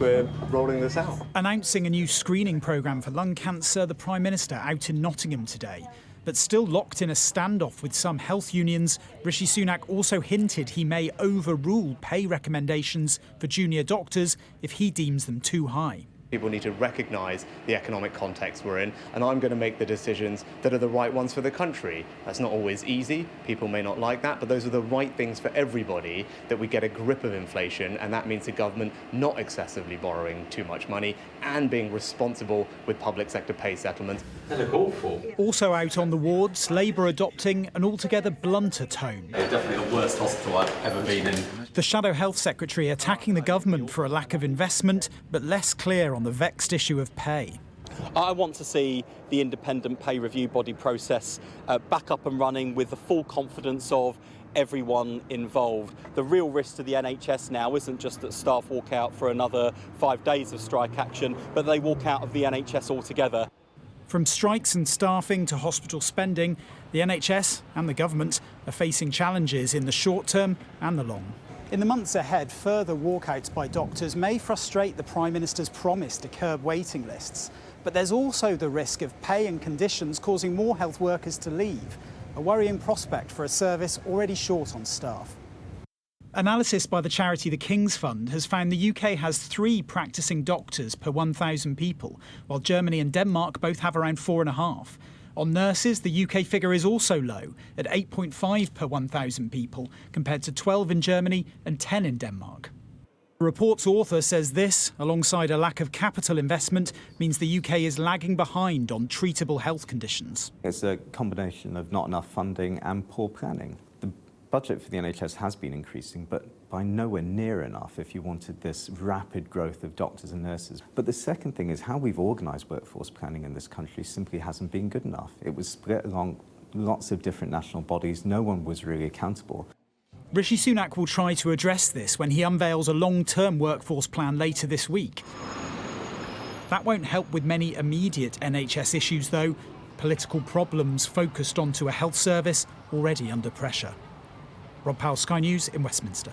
We're rolling this out. Announcing a new screening programme for lung cancer, the Prime Minister out in Nottingham today. But still locked in a standoff with some health unions, Rishi Sunak also hinted he may overrule pay recommendations for junior doctors if he deems them too high. People need to recognise the economic context we're in, and I'm going to make the decisions that are the right ones for the country. That's not always easy, people may not like that, but those are the right things for everybody, that we get a grip of inflation, and that means the government not excessively borrowing too much money and being responsible with public sector pay settlements. They look awful. Also out on the wards, Labour adopting an altogether blunter tone. They're definitely the worst hospital I've ever been in. The Shadow Health Secretary attacking the government for a lack of investment, but less clear on the vexed issue of pay. I want to see the independent pay review body process back up and running with the full confidence of everyone involved. The real risk to the NHS now isn't just that staff walk out for another 5 days of strike action, but they walk out of the NHS altogether. From strikes and staffing to hospital spending, the NHS and the government are facing challenges in the short term and the long. In the months ahead, further walkouts by doctors may frustrate the Prime Minister's promise to curb waiting lists. But there's also the risk of pay and conditions causing more health workers to leave, a worrying prospect for a service already short on staff. Analysis by the charity The King's Fund has found the UK has 3 practising doctors per 1,000 people, while Germany and Denmark both have around 4.5. On nurses, the UK figure is also low, at 8.5 per 1,000 people, compared to 12 in Germany and 10 in Denmark. The report's author says this, alongside a lack of capital investment, means the UK is lagging behind on treatable health conditions. It's a combination of not enough funding and poor planning. The budget for the NHS has been increasing, but by nowhere near enough if you wanted this rapid growth of doctors and nurses. But the second thing is how we've organised workforce planning in this country simply hasn't been good enough. It was split along lots of different national bodies. No one was really accountable. Rishi Sunak will try to address this when he unveils a long-term workforce plan later this week. That won't help with many immediate NHS issues, though. Political problems focused onto a health service already under pressure. Rob Powell, Sky News in Westminster.